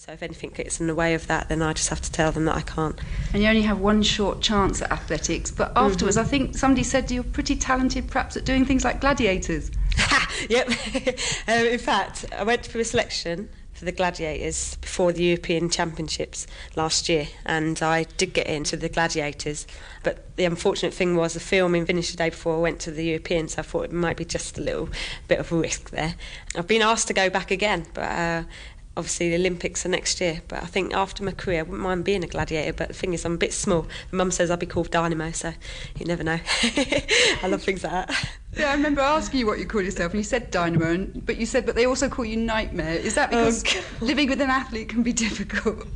So if anything gets in the way of that, then I just have to tell them that I can't. And you only have one short chance at athletics, but afterwards I think somebody said you're pretty talented perhaps at doing things like gladiators. Yep. In fact, I went for a selection for the gladiators before the European Championships last year, and I did get into the gladiators, but the unfortunate thing was the filming finished the day before I went to the Europeans, so I thought it might be just a little bit of a risk there. I've been asked to go back again, but obviously the Olympics are next year, but I think after my career I wouldn't mind being a gladiator, but the thing is I'm a bit small. My mum says I'll be called Dynamo, so you never know. I love things like that. Yeah, I remember asking you what you call yourself, and you said Dynamo, but you said, but they also call you Nightmare. Is that because living with an athlete can be difficult?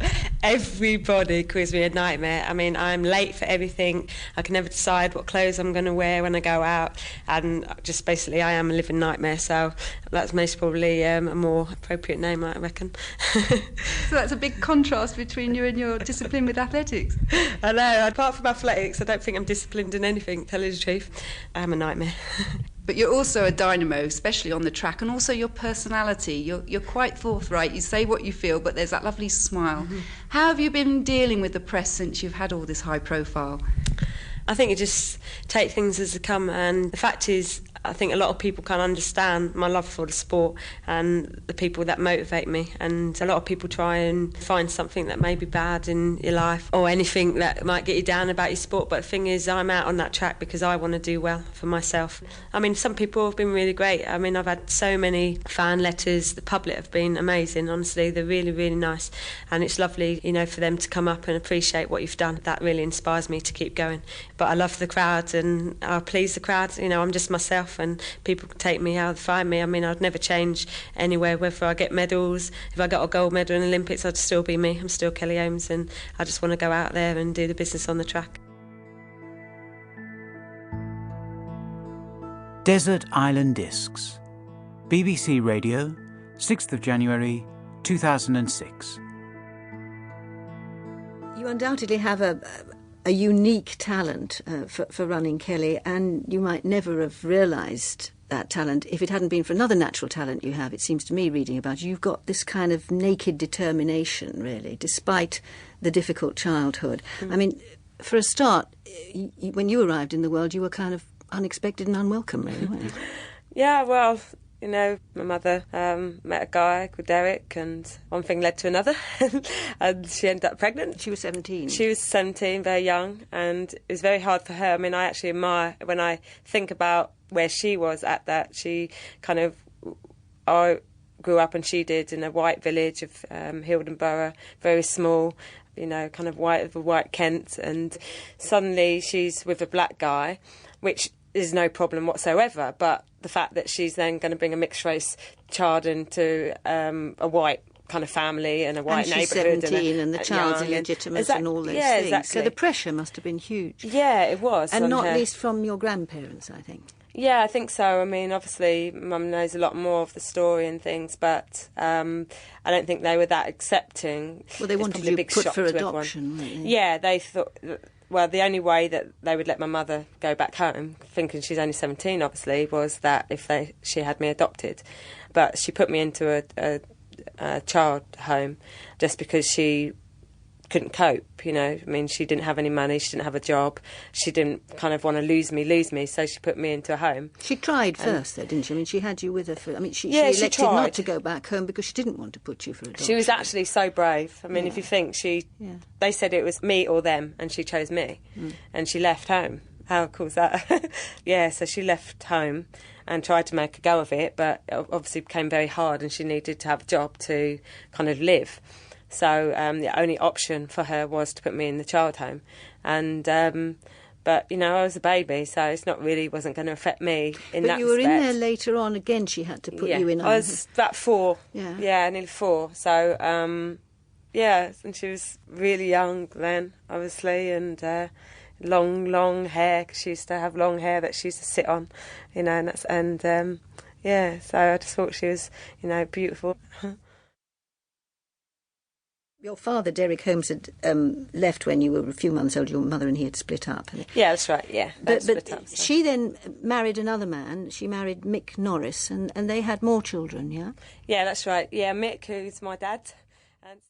Everybody calls me a nightmare. I mean, I'm late for everything. I can never decide what clothes I'm going to wear when I go out, and just basically I am a living nightmare, so that's most probably a more appropriate name, I reckon. So that's a big contrast between you and your discipline with athletics. I know, apart from athletics, I don't think I'm disciplined in anything, to tell you the truth. I am a nightmare. But you're also a dynamo, especially on the track, and also your personality. You're quite forthright. You say what you feel, but there's that lovely smile. Mm-hmm. How have you been dealing with the press since you've had all this high profile? I think you just take things as they come, and the fact is I think a lot of people can't understand my love for the sport and the people that motivate me, and a lot of people try and find something that may be bad in your life or anything that might get you down about your sport, but the thing is I'm out on that track because I want to do well for myself. I mean, some people have been really great. I mean, I've had so many fan letters. The public have been amazing, honestly. They're really, really nice, and it's lovely, you know, for them to come up and appreciate what you've done. That really inspires me to keep going. But I love the crowd and I please the crowd. You know, I'm just myself and people can take me how they find me. I mean, I'd never change anywhere, whether I get medals. If I got a gold medal in the Olympics, I'd still be me. I'm still Kelly Holmes, and I just want to go out there and do the business on the track. Desert Island Discs. BBC Radio, 6th of January, 2006. You undoubtedly have a unique talent for running, Kelly, and you might never have realised that talent if it hadn't been for another natural talent you have. It seems to me, reading about you, you've got this kind of naked determination, really, despite the difficult childhood. I mean, for a start, when you arrived in the world, you were kind of unexpected and unwelcome, really, weren't you? Yeah, well, you know, my mother met a guy called Derek, and one thing led to another, and she ended up pregnant. She was 17. She was 17, very young, and it was very hard for her. I mean, I actually admire, when I think about where she was at that, she kind of, I grew up and she did in a white village of Hildon Borough, very small, you know, kind of white Kent, and suddenly she's with a black guy, which is no problem whatsoever, but the fact that she's then going to bring a mixed race child into a white kind of family and a white neighbourhood. And she's 17 and the child's illegitimate and all those things. Exactly. So the pressure must have been huge. Yeah, it was. And not least from your grandparents, I think. Yeah, I think so. I mean, obviously, Mum knows a lot more of the story and things, but I don't think they were that accepting. Well, they wanted you put for adoption, weren't they? Yeah, they thought... Well, the only way that they would let my mother go back home, thinking she's only 17, obviously, was that if she had me adopted. But she put me into a child home just because she couldn't cope, you know. I mean, she didn't have any money, she didn't have a job, she didn't kind of want to lose me, so she put me into a home. She tried first, though, didn't she? I mean, she had you with her for... I mean, she elected not to go back home because she didn't want to put you for adoption. She was actually so brave. I mean, if you think they said it was me or them, and she chose me, and she left home. How cool is that? Yeah, so she left home and tried to make a go of it, but it obviously became very hard, and she needed to have a job to kind of live. So the only option for her was to put me in the child home. And but, you know, I was a baby, so it's not really wasn't going to affect me in that respect. But you were in there later on. Again, she had to put you in. I was about 4. Yeah, nearly 4. So, yeah, and she was really young then, obviously, and long hair, because she used to have long hair that she used to sit on, you know, and yeah, so I just thought she was, you know, beautiful. Your father, Derek Holmes, had left when you were a few months old. Your mother and he had split up. Yeah, that's right, yeah. But she then married another man. She married Mick Norris, and they had more children, yeah? Yeah, that's right. Yeah, Mick, who's my dad. And